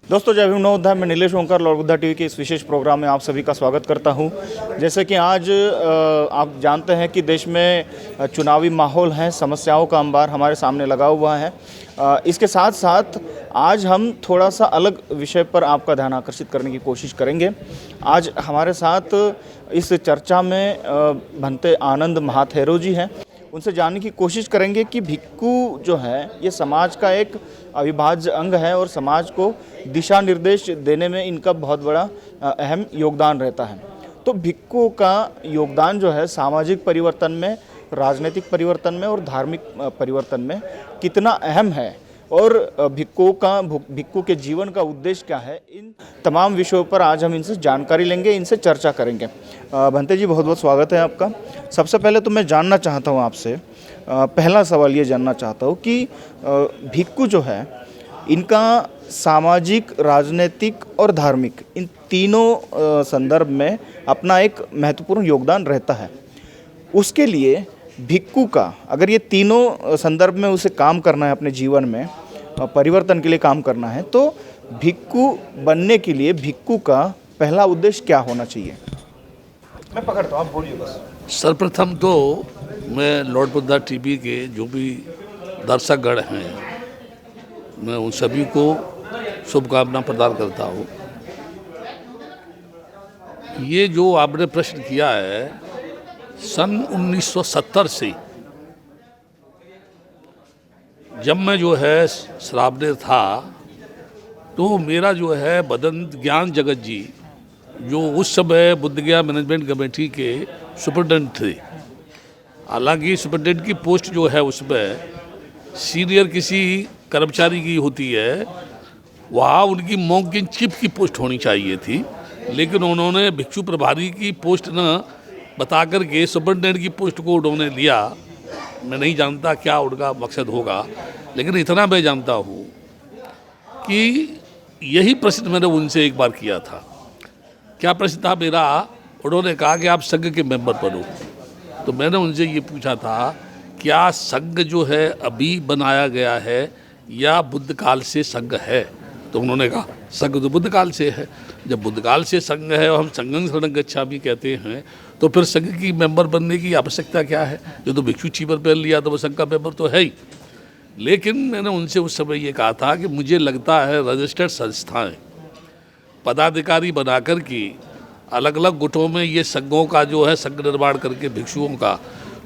दोस्तों, जय भीम नवोदय। मैं नीलेश ओंकार लौड़बुद्धा टीवी के इस विशेष प्रोग्राम में आप सभी का स्वागत करता हूं। जैसे कि आज आप जानते हैं कि देश में चुनावी माहौल है, समस्याओं का अंबार हमारे सामने लगा हुआ है। इसके साथ साथ आज हम थोड़ा सा अलग विषय पर आपका ध्यान आकर्षित करने की कोशिश करेंगे। आज हमारे साथ इस चर्चा में भंते आनंद महाथेरो जी हैं। उनसे जानने की कोशिश करेंगे कि भिक्खू जो है ये समाज का एक अविभाज्य अंग है और समाज को दिशा निर्देश देने में इनका बहुत बड़ा अहम योगदान रहता है। तो भिक्खुओं का योगदान जो है सामाजिक परिवर्तन में, राजनीतिक परिवर्तन में और धार्मिक परिवर्तन में कितना अहम है और भिक्खु के जीवन का उद्देश्य क्या है, इन तमाम विषयों पर आज हम इनसे जानकारी लेंगे, इनसे चर्चा करेंगे। भंते जी, बहुत बहुत स्वागत है आपका। सबसे पहले तो मैं जानना चाहता हूँ आपसे, पहला सवाल ये जानना चाहता हूँ कि भिक्खु जो है इनका सामाजिक, राजनीतिक और धार्मिक इन तीनों संदर्भ में अपना एक महत्वपूर्ण योगदान रहता है। उसके लिए भिक्खु का अगर ये तीनों संदर्भ में उसे काम करना है, अपने जीवन में परिवर्तन के लिए काम करना है, तो भिक्खु बनने के लिए भिक्खु का पहला उद्देश्य क्या होना चाहिए? मैं पकड़ता हूँ, आप बोलिए बस। सर्वप्रथम तो मैं लौड़बुद्धा टीवी के जो भी दर्शकगण हैं, मैं उन सभी को शुभकामना प्रदान करता हूँ। ये जो आपने प्रश्न किया है, सन 1970 से जब मैं जो है श्रावणे था, तो मेरा जो है बदन ज्ञान जगत जी, जो उस समय बुद्ध गया मैनेजमेंट कमेटी के सुपरिटेंडेंट थे। हालांकि सुपरिटेंडेंट की पोस्ट जो है उसमें सीनियर किसी कर्मचारी की होती है, वहाँ उनकी मॉन्किन चीफ की पोस्ट होनी चाहिए थी, लेकिन उन्होंने भिक्षु प्रभारी की पोस्ट न बता कर के सुपरिटेंडेंट की पोस्ट को उन्होंने लिया। मैं नहीं जानता क्या उनका मकसद होगा, लेकिन इतना मैं जानता हूँ कि यही प्रश्न मैंने उनसे एक बार किया था। क्या प्रश्न था मेरा? उन्होंने कहा कि आप संघ के मेंबर बनो। तो मैंने उनसे ये पूछा था, क्या संघ जो है अभी बनाया गया है या बुद्ध काल से संघ है? तो उन्होंने कहा संघ तो बुद्ध काल से है। जब बुद्ध काल से संघ है और हम संघं शरणं गच्छामि कहते हैं, तो फिर संघ की मेंबर बनने की आवश्यकता क्या है? जो तो भिक्षु चीवर पहन लिया तो वो संघ का मेंबर तो है ही। लेकिन मैंने उनसे उस समय ये कहा था कि मुझे लगता है रजिस्टर्ड संस्थाएं पदाधिकारी बनाकर के अलग अलग गुटों में ये संघों का जो है संघ निर्माण करके भिक्षुओं का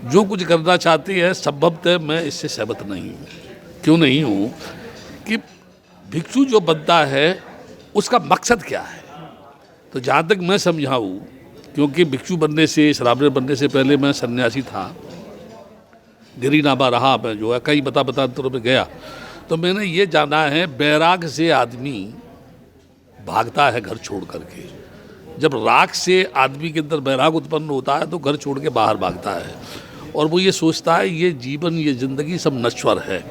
जो कुछ करना चाहती है, संभवतः मैं इससे सहमत नहीं हूँ। क्यों नहीं हूँ? कि भिक्षु जो बनता है उसका मकसद क्या है? तो जहाँ तक मैं समझाऊँ, क्योंकि भिक्षु बनने से, श्रावणे बनने से पहले मैं सन्यासी था, गिरीनामा रहा, मैं जो है कई बतांतरों में गया, तो मैंने ये जाना है बैराग से आदमी भागता है घर छोड़ करके। जब राग से आदमी के अंदर बैराग उत्पन्न होता है तो घर छोड़ के बाहर भागता है और वो ये सोचता है ये जीवन, ये जिंदगी सब नश्वर है।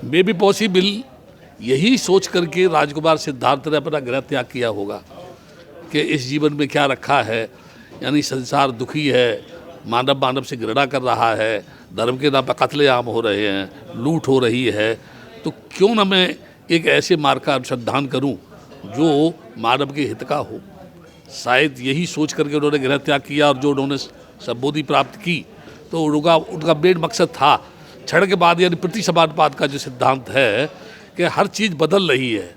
मे बी पॉसिबल यही सोच करके राजकुमार सिद्धार्थ ने अपना गृह त्याग किया होगा कि इस जीवन में क्या रखा है, यानी संसार दुखी है, मानव मानव से घृणा कर रहा है, धर्म के नाम पर कत्लेआम हो रहे हैं, लूट हो रही है, तो क्यों न मैं एक ऐसे मार्ग का अनुसंधान करूं जो मानव के हित का हो। शायद यही सोच करके उन्होंने गृह त्याग किया और जो उन्होंने संबोधि प्राप्त की, तो उनका मेन मकसद था क्षण के बाद, यानी प्रति समानुपात का जो सिद्धांत है कि हर चीज़ बदल रही है,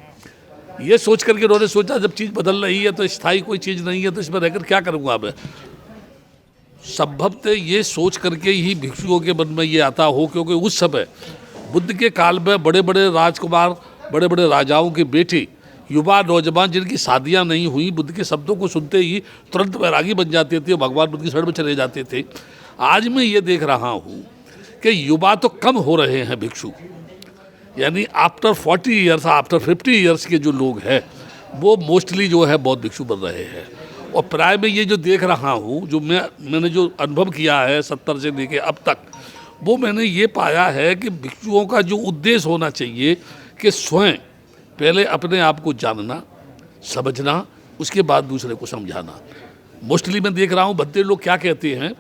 ये सोच करके उन्होंने सोचा जब चीज़ बदल रही है तो स्थायी कोई चीज़ नहीं है, तो इसमें रहकर क्या करूँगा मैं। संभवतः ये सोच करके ही भिक्षुओं के मन में ये आता हो, क्योंकि उस समय बुद्ध के काल में बड़े बड़े राजकुमार, बड़े बड़े राजाओं के बेटे, युवा नौजवान जिनकी शादियां नहीं हुई, बुद्ध के शब्दों को सुनते ही तुरंत वैरागी बन जाते थे, भगवान बुद्ध की शरण में चले जाते थे। आज मैं ये देख रहा हूँ कि युवा तो कम हो रहे हैं भिक्षु, यानी आफ्टर 40 ईयर्स, आफ्टर 50 ईयर्स के जो लोग हैं वो मोस्टली जो है बौद्ध भिक्षु बन रहे हैं। और प्राय में ये जो देख रहा हूँ, जो मैंने जो अनुभव किया है 70 से लेके अब तक, वो मैंने ये पाया है कि भिक्षुओं का जो उद्देश्य होना चाहिए कि स्वयं पहले अपने आप को जानना, समझना, उसके बाद दूसरे को समझाना। मोस्टली मैं देख रहा हूँ भद्दे लोग क्या कहते हैं,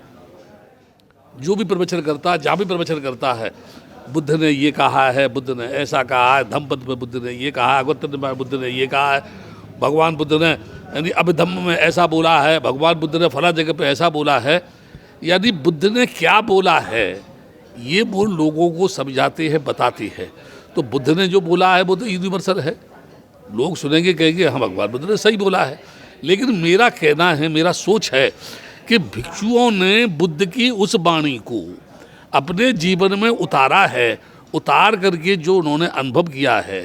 जो भी प्रवचन करता है, जहाँ भी प्रवचन करता है, बुद्ध ने ये कहा है, बुद्ध ने ऐसा कहा है, धम्मपद में बुद्ध ने ये कहा है, गौतम में बुद्ध ने ये कहा है, भगवान बुद्ध ने यानी अभिधम्म में ऐसा बोला है, भगवान बुद्ध ने फला जगह पे ऐसा बोला है। यानी बुद्ध ने क्या बोला है ये वो लोगों को समझाते हैं, बताते हैं। तो बुद्ध ने जो बोला है वो तो यूनिवर्सल है, लोग सुनेंगे कहेंगे हाँ भगवान बुद्ध ने सही बोला है। लेकिन मेरा कहना है, मेरा सोच है कि भिक्षुओं ने बुद्ध की उस वाणी को अपने जीवन में उतारा है, उतार करके जो उन्होंने अनुभव किया है,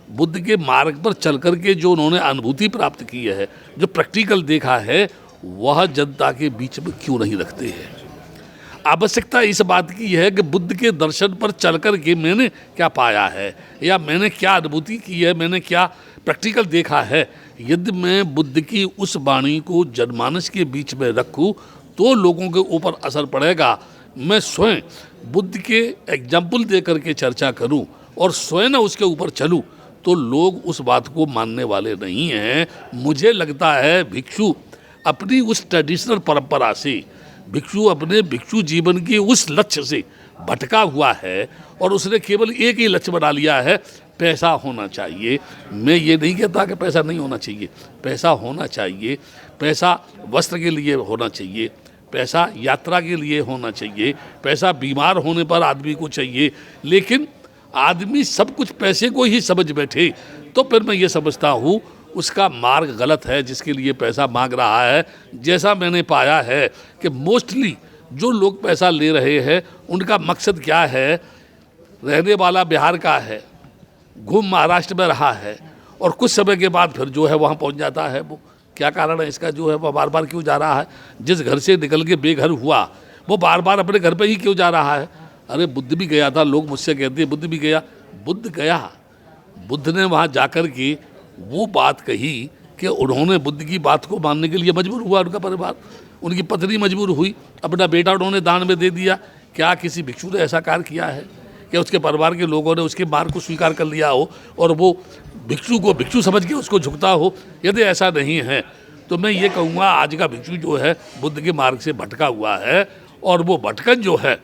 बुद्ध के मार्ग पर चल करके जो उन्होंने अनुभूति प्राप्त की है, जो प्रैक्टिकल देखा है, वह जनता के बीच में क्यों नहीं रखते हैं। आवश्यकता इस बात की है कि बुद्ध के दर्शन पर चल कर के मैंने क्या पाया है या मैंने क्या अनुभूति की है, मैंने क्या प्रैक्टिकल देखा है। यदि मैं बुद्ध की उस वाणी को जनमानस के बीच में रखूं तो लोगों के ऊपर असर पड़ेगा। मैं स्वयं बुद्ध के एग्जाम्पल दे करके चर्चा करूं और स्वयं उसके ऊपर चलूं तो लोग उस बात को मानने वाले नहीं हैं। मुझे लगता है भिक्षु अपनी उस ट्रेडिशनल परंपरा से, भिक्षु अपने भिक्षु जीवन के उस लक्ष्य से भटका हुआ है और उसने केवल एक ही लक्ष्य बना लिया है, पैसा होना चाहिए। मैं ये नहीं कहता कि पैसा नहीं होना चाहिए, पैसा होना चाहिए। पैसा वस्त्र के लिए होना चाहिए, पैसा यात्रा के लिए होना चाहिए, पैसा बीमार होने पर आदमी को चाहिए। लेकिन आदमी सब कुछ पैसे को ही समझ बैठे तो फिर मैं ये समझता हूँ उसका मार्ग गलत है जिसके लिए पैसा मांग रहा है। जैसा मैंने पाया है कि मोस्टली जो लोग पैसा ले रहे हैं उनका मकसद क्या है, रहने वाला बिहार का है, घूम महाराष्ट्र में रहा है और कुछ समय के बाद फिर जो है वहाँ पहुँच जाता है। वो क्या कारण है इसका, जो है वह बार बार क्यों जा रहा है? जिस घर से निकल के बेघर हुआ वो बार बार अपने घर पे ही क्यों जा रहा है? अरे बुद्ध भी गया था, लोग मुझसे कहते हैं बुद्ध भी गया। बुद्ध गया, बुद्ध ने वहाँ जाकर के वो बात कही कि उन्होंने बुद्ध की बात को मानने के लिए मजबूर हुआ उनका परिवार, उनकी पत्नी मजबूर हुई, अपना बेटा उन्होंने दान में दे दिया। क्या किसी भिक्षु ने ऐसा कार्य किया है कि उसके परिवार के लोगों ने उसके मार्ग को स्वीकार कर लिया हो और वो भिक्षु को भिक्षु समझ के उसको झुकता हो? यदि ऐसा नहीं है तो मैं ये कहूँगा आज का भिक्षु जो है बुद्ध के मार्ग से भटका हुआ है और वो भटकन जो है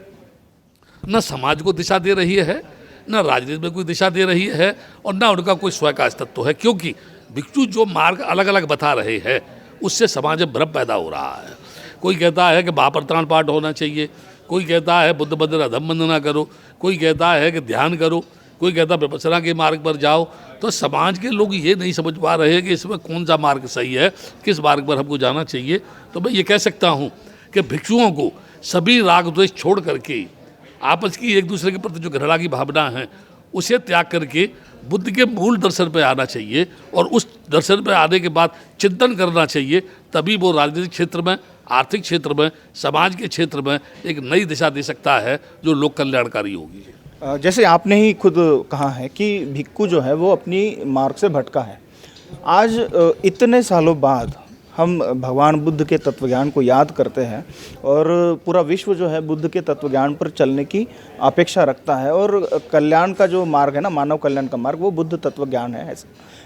न समाज को दिशा दे रही है, न राजनीति में कोई दिशा दे रही है और न उनका कोई स्वयं का अस्तित्व है। क्योंकि भिक्षु जो मार्ग अलग अलग बता रहे हैं उससे समाज में भ्रम पैदा हो रहा है। कोई कहता है कि महाप्रत्राण पाठ होना चाहिए, कोई कहता है बुद्ध बंदना धम्म बंदना करो, कोई कहता है कि ध्यान करो, कोई कहता है विपश्यना के मार्ग पर जाओ। तो समाज के लोग ये नहीं समझ पा रहे हैं कि इसमें कौन सा मार्ग सही है, किस मार्ग पर हमको जाना चाहिए। तो मैं ये कह सकता हूँ कि भिक्षुओं को सभी राग द्वेष छोड़ करके आपस की एक दूसरे के प्रति जो घृणा की भावना है उसे त्याग करके बुद्ध के मूल दर्शन पर आना चाहिए और उस दर्शन पर आने के बाद चिंतन करना चाहिए। तभी वो राजनीतिक क्षेत्र में, आर्थिक क्षेत्र में, समाज के क्षेत्र में एक नई दिशा दे सकता है जो लोक कल्याणकारी होगी। जैसे आपने ही खुद कहा है कि भिक्षु जो है वो अपनी मार्ग से भटका है। आज इतने सालों बाद हम भगवान बुद्ध के तत्वज्ञान को याद करते हैं और पूरा विश्व जो है बुद्ध के तत्वज्ञान पर चलने की अपेक्षा रखता है और कल्याण का जो मार्ग है ना, मानव कल्याण का मार्ग, वो बुद्ध तत्वज्ञान है।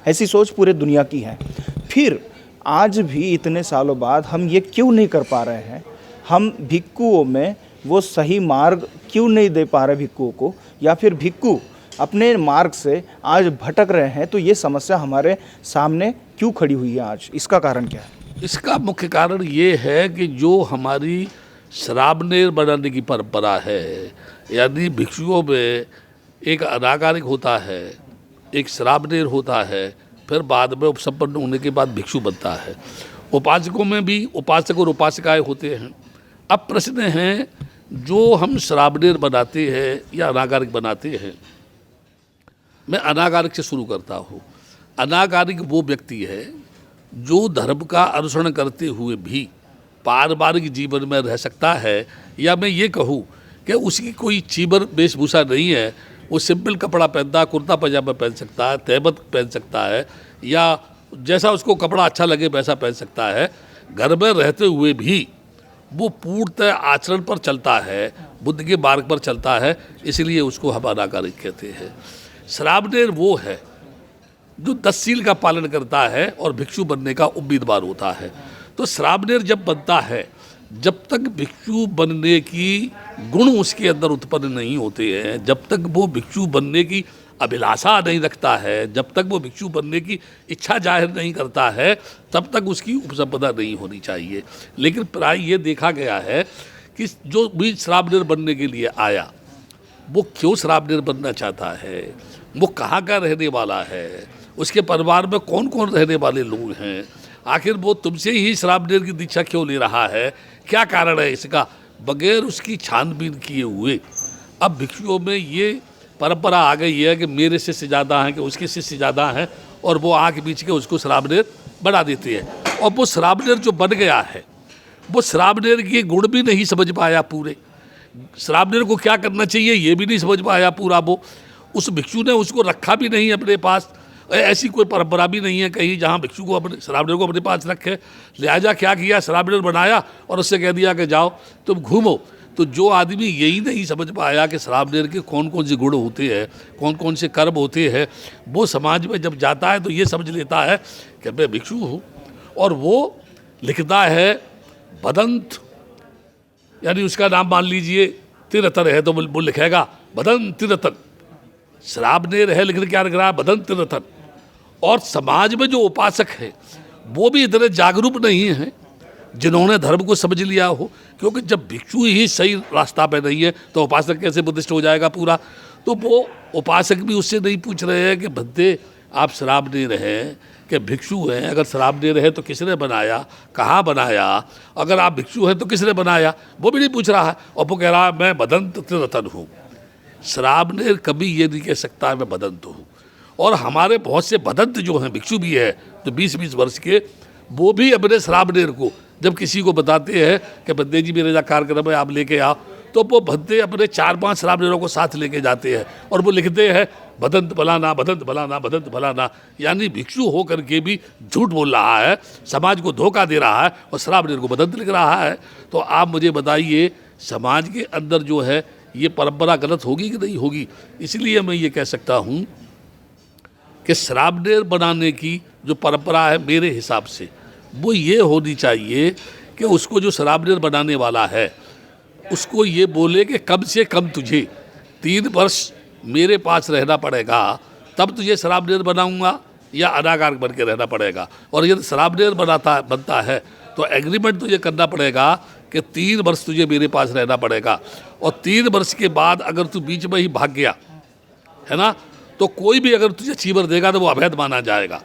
ऐसी सोच पूरे दुनिया की है। फिर आज भी इतने सालों बाद हम ये क्यों नहीं कर पा रहे हैं? हम भिक्षुओं में वो सही मार्ग क्यों नहीं दे पा रहे भिक्षुओं को, या फिर भिक्षु अपने मार्ग से आज भटक रहे हैं? तो ये समस्या हमारे सामने क्यों खड़ी हुई है आज? इसका कारण क्या है? इसका मुख्य कारण ये है कि जो हमारी श्रावनेर बनाने की परंपरा है, यानी भिक्षुओं में एक अनागारिक होता है, एक श्रावनेर होता है, फिर बाद में उपसंपन्न होने के बाद भिक्षु बनता है। उपासकों में भी उपासक और उपासिकाएँ होते हैं। अब प्रश्न है जो हम श्रावनेर बनाते हैं या अनागारिक बनाते हैं, मैं अनागारिक से शुरू करता हूँ। अनागारिक वो व्यक्ति है जो धर्म का अनुसरण करते हुए भी पारिवारिक जीवन में रह सकता है, या मैं ये कहूँ कि उसकी कोई चीबर वेशभूषा नहीं है, वो सिंपल कपड़ा पहनता है, कुर्ता पजामा पहन सकता है, तहमत पहन सकता है, या जैसा उसको कपड़ा अच्छा लगे वैसा पहन सकता है। घर में रहते हुए भी वो पूर्णतः आचरण पर चलता है, बुद्ध के मार्ग पर चलता है, इसलिए उसको हम अनागारिक कहते हैं। श्रावनेर वो है जो 10 सील का पालन करता है और भिक्षु बनने का उम्मीदवार होता है। तो श्रावनेर जब बनता है, जब तक भिक्षु बनने की गुण उसके अंदर उत्पन्न नहीं होते हैं, जब तक वो भिक्षु बनने की अभिलाषा नहीं रखता है, जब तक वो भिक्षु बनने की इच्छा जाहिर नहीं करता है, तब तक उसकी उपसंपदा नहीं होनी चाहिए। लेकिन प्राय ये देखा गया है कि जो भी श्रावणीर बनने के लिए आया, वो क्यों श्रावणीर बनना चाहता है, वो कहाँ का रहने वाला है, उसके परिवार में कौन कौन रहने वाले लोग हैं, आखिर वो तुमसे ही श्रावणीर की दीक्षा क्यों ले रहा है, क्या कारण है इसका, बगैर उसकी छानबीन किए हुए अब भिक्षुओं में ये परंपरा आ गई है कि मेरे शिष्य ज़्यादा हैं कि उसके शिष्य ज़्यादा हैं, और वो आँख बीच के उसको श्रावणीर बढ़ा देते हैं। और वो श्रावणीर जो बन गया है, वो श्रावणीर के गुण भी नहीं समझ पाया पूरे, श्रावणीर को क्या करना चाहिए ये भी नहीं समझ पाया पूरा। वो उस भिक्षु ने उसको रखा भी नहीं अपने पास, ऐसी कोई परंपरा भी नहीं है कहीं जहाँ भिक्षु को अपने श्रावणीर को अपने पास रखे। लिहाजा क्या किया, श्रावणीर बनाया और उससे कह दिया कि जाओ तुम घूमो। तो जो आदमी यही नहीं समझ पाया कि श्रावणीर के कौन कौन से गुण होते हैं, कौन कौन से कर्म होते हैं, वो समाज में जब जाता है तो ये समझ लेता है कि मैं भिक्षु हूँ, और वो लिखता है बदंत, यानी उसका नाम मान लीजिए तिरतन है तो वो लिखेगा बदंत तिरतन, श्रावणीर है लेकिन क्या लिख रहा है बदंत तिरतन। और समाज में जो उपासक है वो भी इतने जागरूक नहीं हैं जिन्होंने धर्म को समझ लिया हो, क्योंकि जब भिक्षु ही सही रास्ता पे नहीं है तो उपासक कैसे बुद्धिस्ट हो जाएगा पूरा। तो वो उपासक भी उससे नहीं पूछ रहे हैं कि भद्दे आप श्रावणीर हैं कि भिक्षु हैं, अगर श्रावणीर है तो किसने बनाया, कहाँ बनाया, अगर आप भिक्षु हैं तो किसने बनाया, वो भी नहीं पूछ रहा है। और वो कह रहा है मैं बदंत त्रिरतन हूँ। श्रावणीर कभी ये नहीं कह सकता है मैं बदंत हूँ। और हमारे बहुत से बदंत जो हैं, भिक्षु भी है जो 20-20 वर्ष के, वो भी अपने श्रावणीर को जब किसी को बताते हैं कि बद्दे जी मेरे कार्यक्रम है आप लेके आओ, तो वो भद्दे अपने 4-5 श्रावणीरों को साथ लेके जाते हैं और वो लिखते हैं बदंत भलाना बदंत भलाना बदंत भलाना। यानी भिक्षु होकर के भी झूठ बोल रहा है, समाज को धोखा दे रहा है और श्रावणीर को बदंत लिख रहा है। तो आप मुझे बताइए समाज के अंदर जो है ये परंपरा गलत होगी कि नहीं होगी। इसलिए मैं ये कह सकता हूँ कि श्रावणीर बनाने की जो परंपरा है मेरे हिसाब से वो ये होनी चाहिए कि उसको जो श्रावणीर बनाने वाला है उसको ये बोले कि कम से कम तुझे 3 वर्ष मेरे पास रहना पड़ेगा, तब तुझे श्रावणीर बनाऊंगा, या अनागार बन के रहना पड़ेगा। और यदि श्रावणीर बनता है तो एग्रीमेंट तुझे करना पड़ेगा कि 3 वर्ष तुझे मेरे पास रहना पड़ेगा, और 3 वर्ष के बाद अगर तू बीच में ही भाग गया है ना, तो कोई भी अगर तुझे चीवर देगा तो वो अवैध माना जाएगा।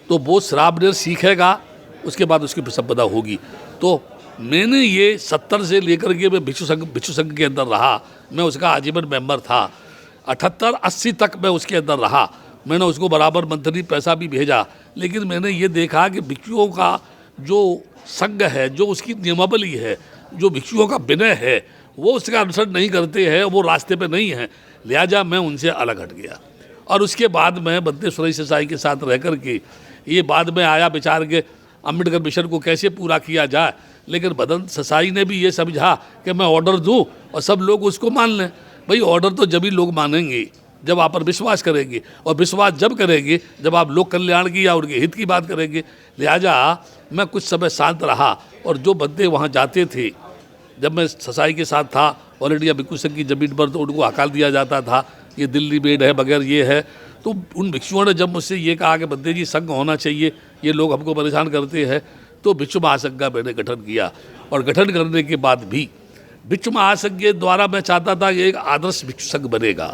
तो वो श्रावणीर सीखेगा, उसके बाद उसकी संपदा होगी। तो मैंने ये 70 से लेकर के मैं भिक्षु संघ के अंदर रहा, मैं उसका आजीवन मेंबर था। 78-80 तक मैं उसके अंदर रहा, मैंने उसको बराबर मंथली पैसा भी भेजा। लेकिन मैंने ये देखा कि भिक्षुओं का जो संघ है, जो उसकी नियमावली है, जो भिक्षुओं का विनय है, वो उसका अनुसरण नहीं करते हैं, वो रास्ते पे नहीं हैं। लिहाजा मैं उनसे अलग हट गया। और उसके बाद मैं बद्देश्वरी ससाई के साथ रह कर के ये बाद में आया विचार के अम्बेडकर मिशन को कैसे पूरा किया जाए। लेकिन बदंत ससाई ने भी ये समझा कि मैं ऑर्डर दूं और सब लोग उसको मान लें। भाई ऑर्डर तो जब ही लोग मानेंगे जब आप पर विश्वास करेंगे, और विश्वास जब करेंगे जब आप लोक कल्याण की या उनके हित की बात करेंगे। लिहाजा मैं कुछ समय शांत रहा, और जो बंदे वहाँ जाते थे, जब मैं ससाई के साथ था, ऑल इंडिया भिक्षु संघ की जमीन पर, तो उनको हकाल दिया जाता था ये दिल्ली बेड है बगैर ये है। तो उन भिक्षुओं ने जब मुझसे ये कहा कि बंदे जी संघ होना चाहिए, ये लोग हमको परेशान करते हैं, तो भिक्षु महासंघ का मैंने गठन किया। और गठन करने के बाद भी भिक्षु महासंघ के द्वारा मैं चाहता था कि एक आदर्श भिक्षु संघ बनेगा।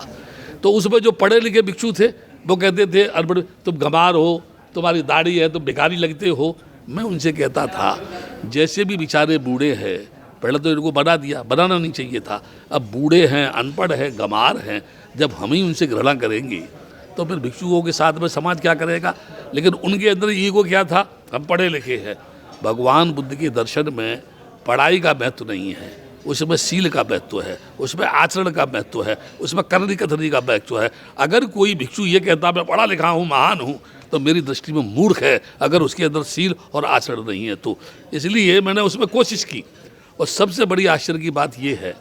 तो उसमें जो पढ़े लिखे भिक्षु थे वो कहते थे अनपढ़ तुम गंवार हो, तुम्हारी दाढ़ी है, तुम भिखारी लगते हो। मैं उनसे कहता था जैसे भी बेचारे बूढ़े हैं, पहले तो इनको बना दिया, बनाना नहीं चाहिए था। अब बूढ़े हैं, अनपढ़ हैं, गंवार हैं, जब हम ही उनसे घृणा करेंगे तो फिर भिक्षुओं के साथ में समाज क्या करेगा। लेकिन उनके अंदर ईगो क्या था, हम पढ़े लिखे हैं। भगवान बुद्ध के दर्शन में पढ़ाई का महत्व नहीं है, उसमें सील का महत्व है, उसमें आचरण का महत्व है, उसमें करनी कथनी का महत्व है। अगर कोई भिक्षु ये कहता मैं पढ़ा लिखा हूँ, महान हूँ, तो मेरी दृष्टि में मूर्ख है, अगर उसके अंदर सील और आचरण नहीं है तो। इसलिए मैंने उसमें कोशिश की। और सबसे बड़ी आश्चर्य की बात यह है,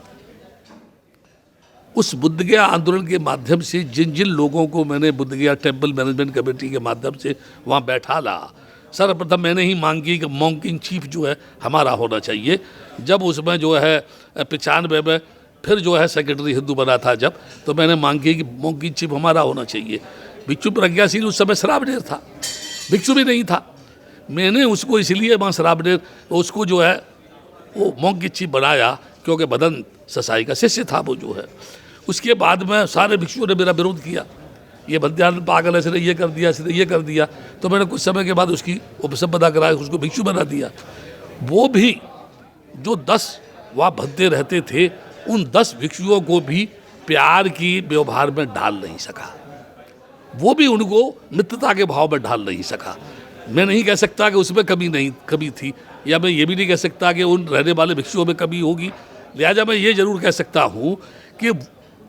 उस बुद्ध गया आंदोलन के माध्यम से जिन जिन लोगों को मैंने बुद्ध गया टेम्पल मैनेजमेंट कमेटी के माध्यम से वहाँ बैठा ला, सर्वप्रथम मैंने ही मांग की कि मॉन्क इन चीफ जो है हमारा होना चाहिए। जब उसमें जो है 95 में फिर जो है सेक्रेटरी हिंदू बना था जब, तो मैंने मांग की कि मॉन्क इन चीफ हमारा होना चाहिए। भिक्षु प्रज्ञाशील उस समय श्रावणेर था, भिक्षु भी नहीं था। मैंने उसको इसलिए वहाँ श्रावणेर उसको जो है वो मॉन्क इन चीफ बनाया क्योंकि बदन ससाई का शिष्य था वो जो है। उसके बाद में सारे भिक्षुओं ने मेरा विरोध किया, ये बंध्यान पागल है, इसने ये कर दिया, इसने ये कर दिया। तो मैंने कुछ समय के बाद उसकी उपसंपदा कराया, उसको भिक्षु बना दिया। वो भी जो 10 वहाँ भद्दे रहते थे, उन 10 भिक्षुओं को भी प्यार की व्यवहार में डाल नहीं सका, वो भी उनको मित्रता के भाव में ढाल नहीं सका। मैं नहीं कह सकता कि उसमें कमी थी, या मैं ये भी नहीं कह सकता कि उन रहने वाले भिक्षुओं में कमी होगी। लिहाजा मैं ये जरूर कह सकता हूँ कि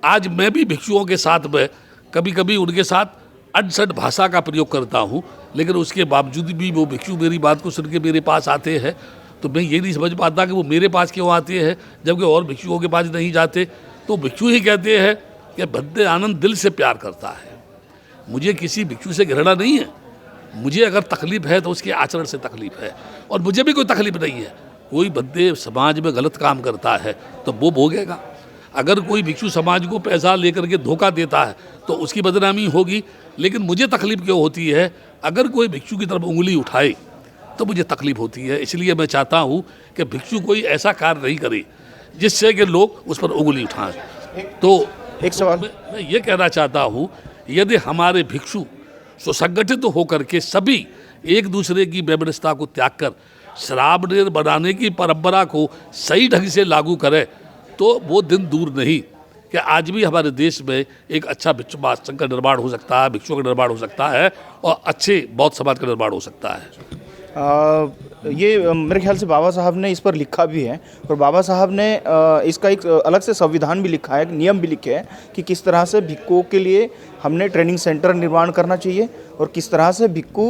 आज मैं भी भिक्षुओं के साथ में कभी कभी उनके साथ अनसठ भाषा का प्रयोग करता हूँ, लेकिन उसके बावजूद भी वो भिक्षु मेरी बात को सुन के मेरे पास आते हैं। तो मैं ये नहीं समझ पाता कि वो मेरे पास क्यों आते हैं जबकि और भिक्षुओं के पास नहीं जाते। तो भिक्षु ही कहते हैं कि बद्दे आनंद दिल से प्यार करता है। मुझे किसी भिक्षु से घृणा नहीं है, मुझे अगर तकलीफ है तो उसके आचरण से तकलीफ है, और मुझे भी कोई तकलीफ नहीं है। कोई बंदे समाज में गलत काम करता है तो वो भोगेगा। अगर कोई भिक्षु समाज को पैसा लेकर के धोखा देता है तो उसकी बदनामी होगी। लेकिन मुझे तकलीफ क्यों होती है, अगर कोई भिक्षु की तरफ उंगली उठाए तो मुझे तकलीफ होती है। इसलिए मैं चाहता हूँ कि भिक्षु कोई ऐसा कार्य नहीं करे जिससे कि लोग उस पर उंगली उठाएं। तो एक सवाल मैं ये कहना चाहता हूँ, यदि हमारे भिक्षु सुसंगठित होकर के सभी एक दूसरे की व्यवस्था को त्याग कर श्रावणेर बनाने की परंपरा को सही ढंग से लागू करें तो वो दिन दूर नहीं कि आज भी हमारे देश में एक अच्छा भिक्षु महासंघ का निर्माण हो सकता है, भिक्षुओं का निर्माण हो सकता है और अच्छे बौद्ध समाज का निर्माण हो सकता है। ये मेरे ख्याल से बाबा साहब ने इस पर लिखा भी है, और बाबा साहब ने इसका एक अलग से संविधान भी लिखा है, नियम भी लिखे हैं कि किस तरह से भिक्षुओं के लिए हमने ट्रेनिंग सेंटर निर्माण करना चाहिए और किस तरह से भिक्षु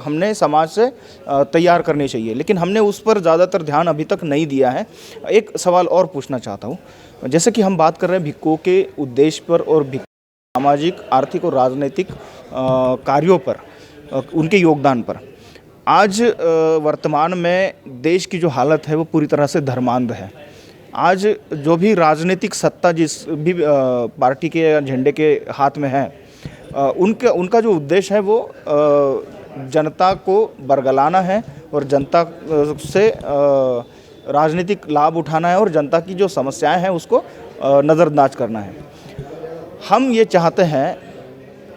हमने समाज से तैयार करने चाहिए। लेकिन हमने उस पर ज़्यादातर ध्यान अभी तक नहीं दिया है। एक सवाल और पूछना चाहता हूँ, जैसे कि हम बात कर रहे हैं भिक्षुओं के उद्देश्य पर और सामाजिक, आर्थिक और राजनीतिक कार्यों पर, उनके योगदान पर। आज वर्तमान में देश की जो हालत है वो पूरी तरह से धर्मांध है। आज जो भी राजनीतिक सत्ता जिस भी पार्टी के या झंडे के हाथ में है, उनका जो उद्देश्य है वो जनता को बरगलाना है और जनता से राजनीतिक लाभ उठाना है और जनता की जो समस्याएं हैं उसको नज़रअंदाज करना है। हम ये चाहते हैं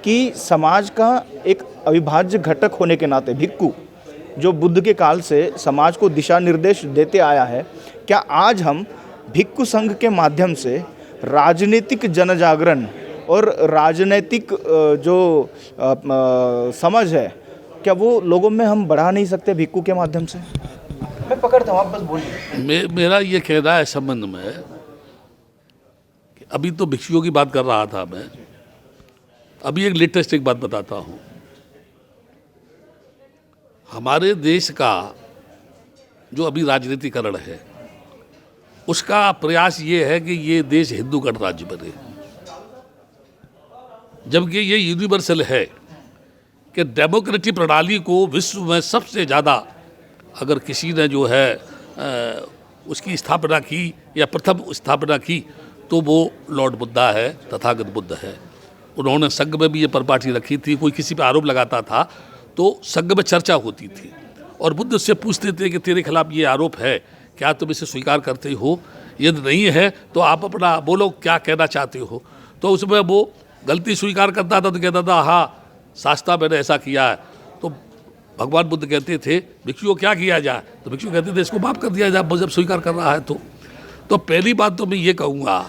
कि समाज का एक अविभाज्य घटक होने के नाते भिक्षु जो बुद्ध के काल से समाज को दिशा निर्देश देते आया है, क्या आज हम भिक्षु संघ के माध्यम से राजनीतिक जनजागरण और राजनीतिक जो समझ है, क्या वो लोगों में हम बढ़ा नहीं सकते भिक्षु के माध्यम से? मैं पकड़ता हूँ, आप बस बोलिए। मेरा ये कहना है संबंध में कि अभी तो भिक्षुओं की बात कर रहा था मैं, अभी एक लेटेस्ट एक बात बताता हूँ। हमारे देश का जो अभी राजनीतिकरण है उसका प्रयास ये है कि ये देश हिंदू गणराज्य बने, जबकि ये यूनिवर्सल है कि डेमोक्रेटिक प्रणाली को विश्व में सबसे ज़्यादा अगर किसी ने जो है उसकी स्थापना की या प्रथम स्थापना की तो वो लॉर्ड बुद्धा है, तथागत बुद्ध है। उन्होंने संघ में भी ये परिपाटी रखी थी। कोई किसी पे आरोप लगाता था तो संघ में चर्चा होती थी और बुद्ध उससे पूछते थे कि तेरे खिलाफ ये आरोप है, क्या तुम इसे स्वीकार करते हो? यदि नहीं है तो आप अपना बोलो, क्या कहना चाहते हो? तो उसमें वो गलती स्वीकार करता था तो कहता था हाँ शास्त्रा मैंने ऐसा किया है। तो भगवान बुद्ध कहते थे भिक्षुओं क्या किया जाए? तो भिक्षु कहते थे इसको माफ़ कर दिया जाए, जब स्वीकार कर रहा है तो पहली बात तो मैं ये कहूँगा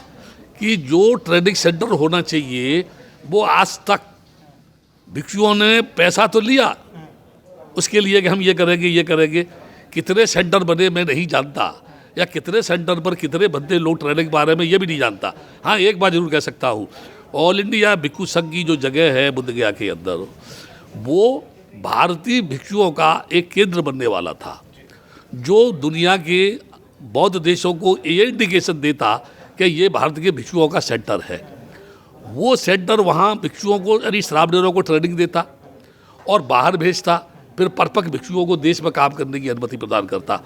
कि जो ट्रेनिंग सेंटर होना चाहिए वो आज तक भिक्षुओं ने पैसा तो लिया उसके लिए कि हम ये करेंगे। कितने सेंटर बने मैं नहीं जानता, या कितने सेंटर पर कितने बंदे लोग ट्रेनिंग के बारे में ये भी नहीं जानता। हाँ, एक बात जरूर कह सकता हूँ, ऑल इंडिया भिक्षु संघ की जो जगह है बोधगया के अंदर, वो भारतीय भिक्षुओं का एक केंद्र बनने वाला था जो दुनिया के बौद्ध देशों को ये इंडिकेशन देता कि ये भारत के भिक्षुओं का सेंटर है। वो सेंटर वहाँ भिक्षुओं को यानी श्रावणेरों को ट्रेनिंग देता और बाहर भेजता। फिर परपक भिक्षुओं को देश में काम करने की अनुमति प्रदान करता।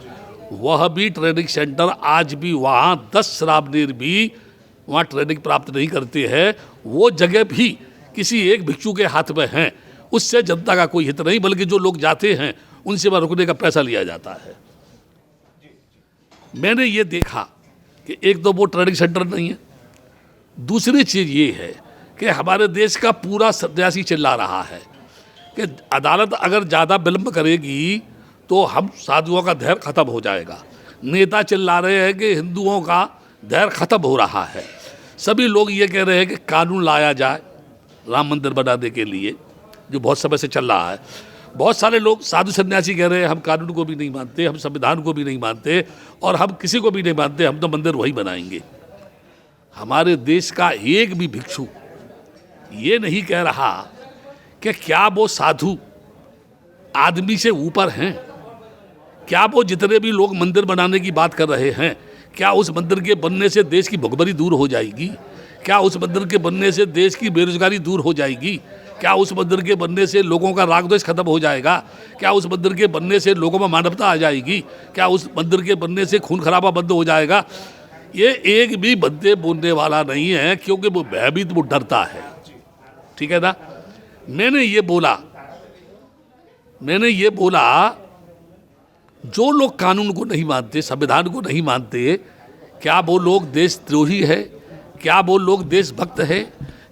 वह भी ट्रेनिंग सेंटर आज भी वहाँ 10 श्रावणीर भी वहाँ ट्रेनिंग प्राप्त नहीं करते हैं। वो जगह भी किसी एक भिक्षु के हाथ में हैं। उससे जनता का कोई हित नहीं, बल्कि जो लोग जाते हैं उनसे वह रुकने का पैसा लिया जाता है। मैंने ये देखा कि एक तो वो ट्रेनिंग सेंटर नहीं है, दूसरी चीज़ ये है कि हमारे देश का पूरा सन्यासी चिल्ला रहा है कि अदालत अगर ज़्यादा विलम्ब करेगी तो हम साधुओं का धैर्य खत्म हो जाएगा। नेता चिल्ला रहे हैं कि हिंदुओं का धैर्य खत्म हो रहा है। सभी लोग ये कह रहे हैं कि कानून लाया जाए राम मंदिर बनाने के लिए, जो बहुत समय से चल रहा है। बहुत सारे लोग साधु सन्यासी कह रहे हैं हम कानून को भी नहीं मानते, हम संविधान को भी नहीं मानते और हम किसी को भी नहीं मानते, हम तो मंदिर वही बनाएंगे। हमारे देश का एक भी भिक्षु ये नहीं कह रहा कि क्या वो साधु आदमी से ऊपर हैं, क्या वो जितने भी लोग मंदिर बनाने की बात कर रहे हैं, क्या उस मंदिर के बनने से देश की भुखमरी दूर हो जाएगी? क्या उस मंदिर के बनने से देश की बेरोजगारी दूर हो जाएगी? क्या उस मंदिर के बनने से लोगों का राग द्वेष खत्म हो जाएगा? क्या उस मंदिर के बनने से लोगों में मानवता आ जाएगी? क्या उस मंदिर के बनने से खून खराबा बंद हो जाएगा? ये एक भी बंदे बोलने वाला नहीं है, क्योंकि वो भयभीत, वो डरता है। ठीक है ना? मैंने ये बोला जो लोग कानून को नहीं मानते, संविधान को नहीं मानते, क्या वो लोग देशद्रोही है? क्या वो लोग देशभक्त है?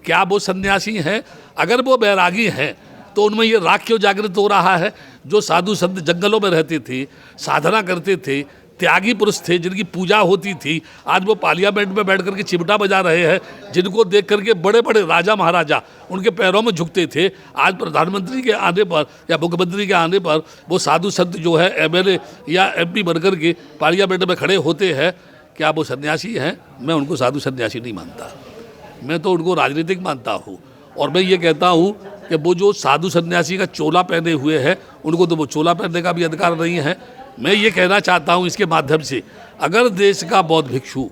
क्या वो सन्यासी हैं? अगर वो बैरागी हैं तो उनमें ये राग क्यों जागृत हो रहा है? जो साधु संत जंगलों में रहते थे, साधना करते थे, त्यागी पुरुष थे, जिनकी पूजा होती थी, आज वो पार्लियामेंट में बैठ करके चिमटा बजा रहे हैं, जिनको देख करके बड़े बड़े राजा महाराजा उनके पैरों में झुकते थे। आज प्रधानमंत्री के आने पर या मुख्यमंत्री के आने पर वो साधु संत जो है एमएलए या एमपी बनकर के पार्लियामेंट में खड़े होते हैं। क्या वो सन्यासी हैं? मैं उनको साधु सन्यासी नहीं मानता, मैं तो उनको राजनीतिक मानता हूँ। और मैं ये कहता हूँ कि वो जो साधु सन्यासी का चोला पहने हुए हैं, उनको तो वो चोला पहनने का भी अधिकार नहीं है। मैं ये कहना चाहता हूँ इसके माध्यम से, अगर देश का बौद्ध भिक्षु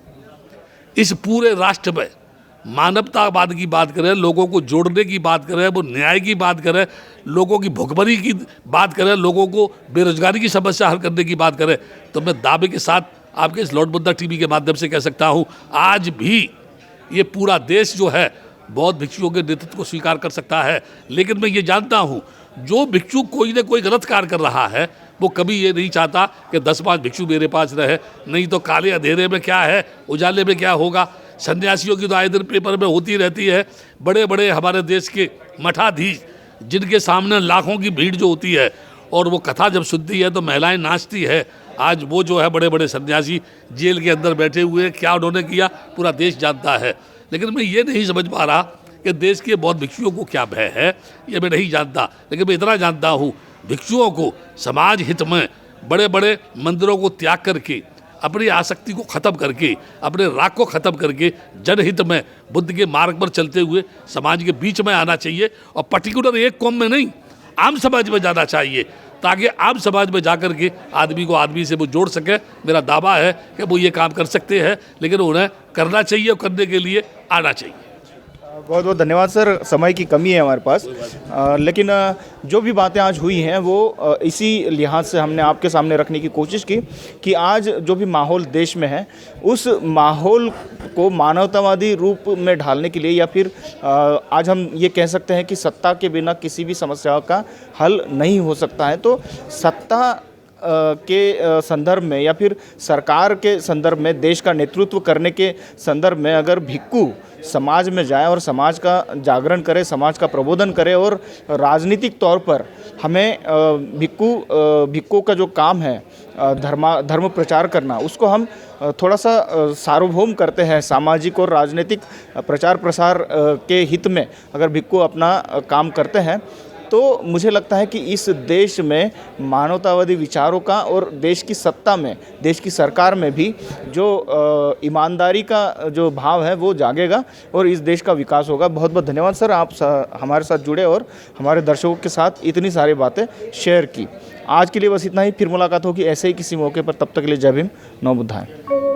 इस पूरे राष्ट्र में मानवतावाद की बात करें, लोगों को जोड़ने की बात करें, वो न्याय की बात करें, लोगों की भुखमरी की बात करें, लोगों को बेरोजगारी की समस्या हल करने की बात करें, तो मैं दावे के साथ आपके इस लॉर्ड बुद्धा टीवी के माध्यम से कह सकता हूँ, आज भी ये पूरा देश जो है बौद्ध भिक्षुओं के नेतृत्व को स्वीकार कर सकता है। लेकिन मैं ये जानता हूँ जो भिक्षु कोई ना कोई गलत कार्य कर रहा है, वो कभी ये नहीं चाहता कि 10-5 भिक्षु मेरे पास रहे, नहीं तो काले अंधेरे में क्या है, उजाले में क्या होगा। सन्यासियों की तो आए दिन पेपर में होती रहती है। बड़े बड़े हमारे देश के मठाधीश, जिनके सामने लाखों की भीड़ जो होती है, और वो कथा जब सुनती है तो महिलाएं नाचती है, आज वो जो है बड़े बड़े सन्यासी जेल के अंदर बैठे हुए, क्या उन्होंने किया पूरा देश जानता है। लेकिन मैं ये नहीं समझ पा रहा कि देश के बौद्ध भिक्षुओं को क्या भय है, ये मैं नहीं जानता। लेकिन मैं इतना जानता हूँ, भिक्षुओं को समाज हित में बड़े बड़े मंदिरों को त्याग करके, अपनी आसक्ति को ख़त्म करके, अपने राग को ख़त्म करके, जनहित में बुद्ध के मार्ग पर चलते हुए समाज के बीच में आना चाहिए। और पर्टिकुलर एक कौम में नहीं, आम समाज में जाना चाहिए, ताकि आम समाज में जाकर के आदमी को आदमी से वो जोड़ सके। मेरा दावा है कि वो ये काम कर सकते हैं, लेकिन उन्हें करना चाहिए और करने के लिए आना चाहिए। बहुत बहुत धन्यवाद सर, समय की कमी है हमारे पास, लेकिन जो भी बातें आज हुई हैं वो इसी लिहाज से हमने आपके सामने रखने की कोशिश की कि आज जो भी माहौल देश में है, उस माहौल को मानवतावादी रूप में ढालने के लिए, या फिर आज हम ये कह सकते हैं कि सत्ता के बिना किसी भी समस्या का हल नहीं हो सकता है। तो सत्ता के संदर्भ में या फिर सरकार के संदर्भ में, देश का नेतृत्व करने के संदर्भ में अगर भिक्खु समाज में जाए और समाज का जागरण करे, समाज का प्रबोधन करे, और राजनीतिक तौर पर हमें भिक्खुओं का जो काम है धर्म प्रचार करना, उसको हम थोड़ा सा सार्वभौम करते हैं, सामाजिक और राजनीतिक प्रचार प्रसार के हित में अगर भिक्खु अपना काम करते हैं, तो मुझे लगता है कि इस देश में मानवतावादी विचारों का और देश की सत्ता में, देश की सरकार में भी जो ईमानदारी का जो भाव है वो जागेगा और इस देश का विकास होगा। बहुत बहुत धन्यवाद सर, आप हमारे साथ जुड़े और हमारे दर्शकों के साथ इतनी सारी बातें शेयर की। आज के लिए बस इतना ही, फिर मुलाकात होगी ऐसे ही किसी मौके पर। तब तक के लिए जय भीम, नमो बुद्धाय।